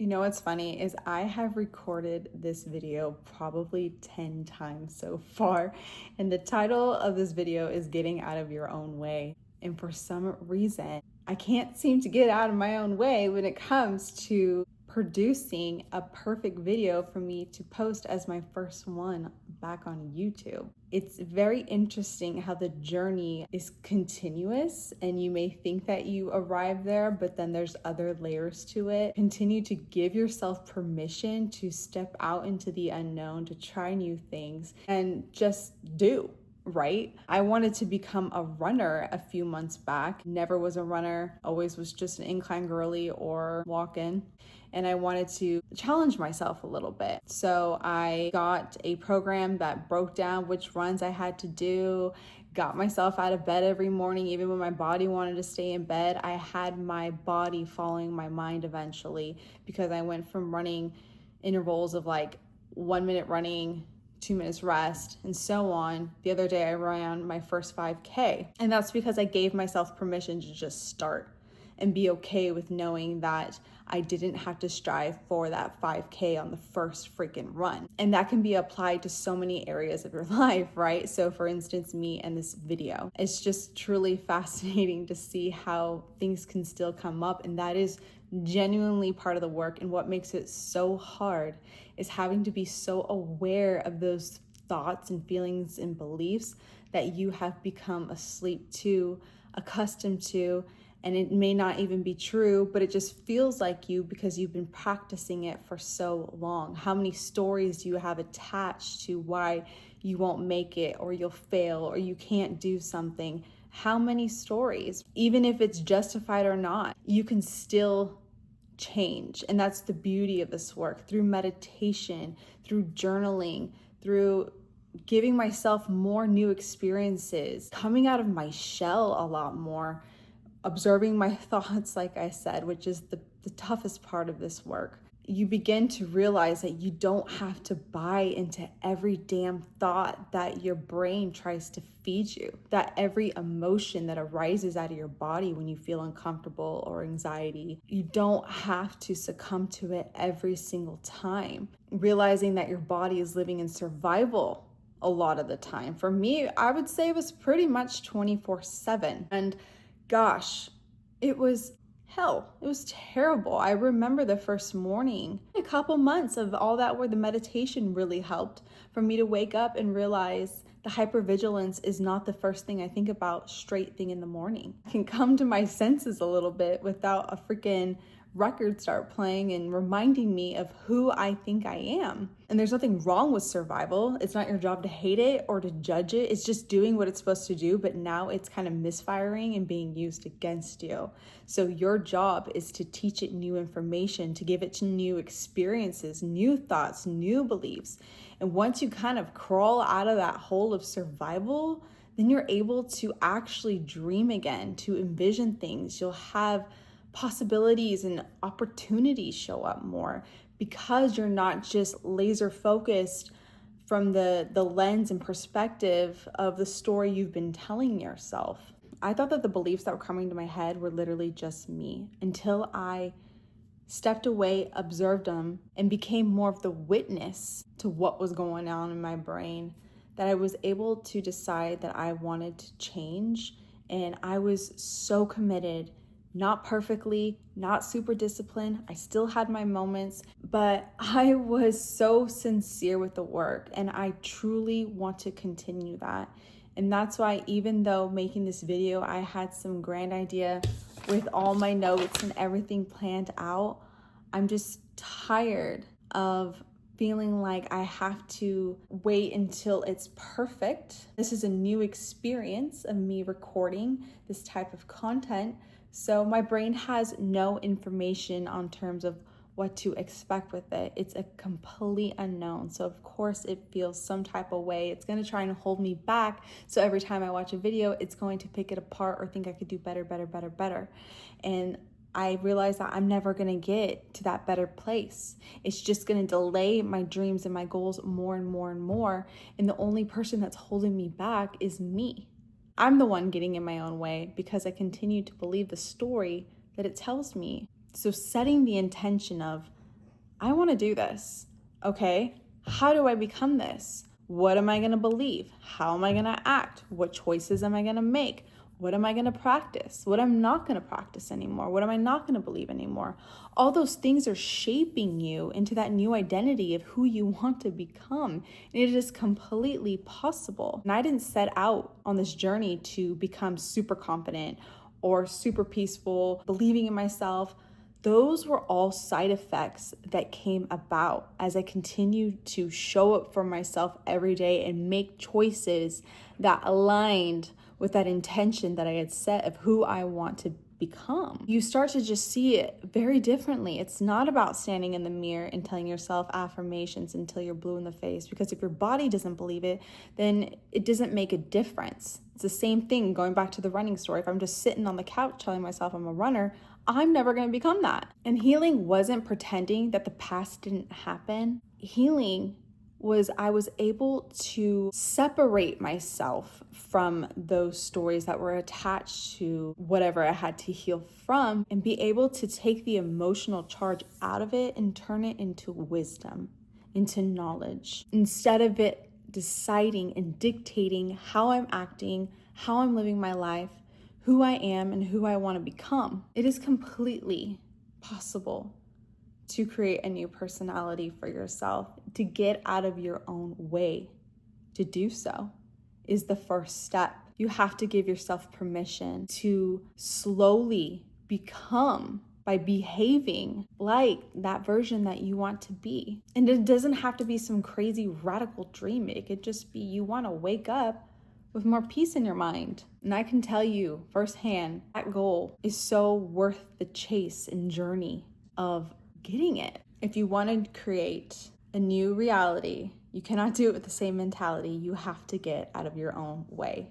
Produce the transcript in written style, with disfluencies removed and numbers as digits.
You know what's funny is I have recorded this video probably 10 times so far, and the title of this video is Getting Out of Your Own Way. And for some reason, I can't seem to get out of my own way when it comes to producing a perfect video for me to post as my first one back on YouTube. It's very interesting how the journey is continuous, and you may think that you arrive there, but then there's other layers to it. Continue to give yourself permission to step out into the unknown, to try new things, and just do. Right? I wanted to become a runner a few months back. Never was a runner, always was just an incline girly or walk-in. And I wanted to challenge myself a little bit. So I got a program that broke down which runs I had to do, got myself out of bed every morning, even when my body wanted to stay in bed. I had my body following my mind eventually, because I went from running intervals of like 1 minute running, 2 minutes rest, and so on. The other day I ran my first 5K, and that's because I gave myself permission to just start and be okay with knowing that I didn't have to strive for that 5K on the first freaking run. And that can be applied to so many areas of your life, right? So for instance, me and this video, it's just truly fascinating to see how things can still come up, and that is genuinely part of the work. And what makes it so hard is having to be so aware of those thoughts and feelings and beliefs that you have become asleep to, accustomed to, and it may not even be true, but it just feels like you because you've been practicing it for so long. How many stories do you have attached to why you won't make it, or you'll fail, or you can't do something? How many stories? Even if it's justified or not, you can still change. And that's the beauty of this work. Through meditation, through journaling, through giving myself more new experiences, coming out of my shell a lot more, observing my thoughts, like I said, which is the toughest part of this work. You begin to realize that you don't have to buy into every damn thought that your brain tries to feed you, that every emotion that arises out of your body when you feel uncomfortable or anxiety, you don't have to succumb to it every single time. Realizing that your body is living in survival a lot of the time. For me, I would say it was pretty much 24/7. And gosh, it was hell. It was terrible. I remember the first morning, a couple months of all that where the meditation really helped for me to wake up and realize the hypervigilance is not the first thing I think about straight thing in the morning. I can come to my senses a little bit without a freaking record start playing and reminding me of who I think I am. And there's nothing wrong with survival. It's not your job to hate it or to judge it. It's just doing what it's supposed to do, but now it's kind of misfiring and being used against you. So your job is to teach it new information, to give it to new experiences, new thoughts, new beliefs. And once you kind of crawl out of that hole of survival, then you're able to actually dream again, to envision things. You'll have possibilities and opportunities show up more because you're not just laser focused from the lens and perspective of the story you've been telling yourself. I thought that the beliefs that were coming to my head were literally just me until I stepped away, observed them, and became more of the witness to what was going on in my brain, that I was able to decide that I wanted to change. And I was so committed. Not perfectly, not super disciplined. I still had my moments, but I was so sincere with the work, and I truly want to continue that. And that's why, even though making this video, I had some grand idea with all my notes and everything planned out, I'm just tired of feeling like I have to wait until it's perfect. This is a new experience of me recording this type of content. So my brain has no information on terms of what to expect with it. It's a complete unknown. So of course it feels some type of way. It's going to try and hold me back. So every time I watch a video, it's going to pick it apart or think I could do better. And I realize that I'm never going to get to that better place. It's just going to delay my dreams and my goals more and more. And the only person that's holding me back is me. I'm the one getting in my own way because I continue to believe the story that it tells me. So setting the intention of I want to do this. Okay, how do I become this? What am I going to believe? How am I going to act? What choices am I going to make? What am I going to practice? What I'm not going to practice anymore? What am I not going to believe anymore? All those things are shaping you into that new identity of who you want to become. And it is completely possible. And I didn't set out on this journey to become super confident or super peaceful, believing in myself. Those were all side effects that came about as I continued to show up for myself every day and make choices that aligned with that intention that I had set of who I want to become. You start to just see it very differently. It's not about standing in the mirror and telling yourself affirmations until you're blue in the face, because if your body doesn't believe it, then it doesn't make a difference. It's the same thing going back to the running story. If I'm just sitting on the couch telling myself I'm a runner, I'm never going to become that. And healing wasn't pretending that the past didn't happen. Healing was I was able to separate myself from those stories that were attached to whatever I had to heal from, and be able to take the emotional charge out of it and turn it into wisdom, into knowledge, instead of it deciding and dictating how I'm acting, how I'm living my life, who I am, and who I want to become. It is completely possible to create a new personality for yourself. To get out of your own way to do so is the first step. You have to give yourself permission to slowly become by behaving like that version that you want to be. And it doesn't have to be some crazy radical dream. It could just be you want to wake up with more peace in your mind. And I can tell you firsthand, that goal is so worth the chase and journey of getting it. If you want to create a new reality, you cannot do it with the same mentality. You have to get out of your own way.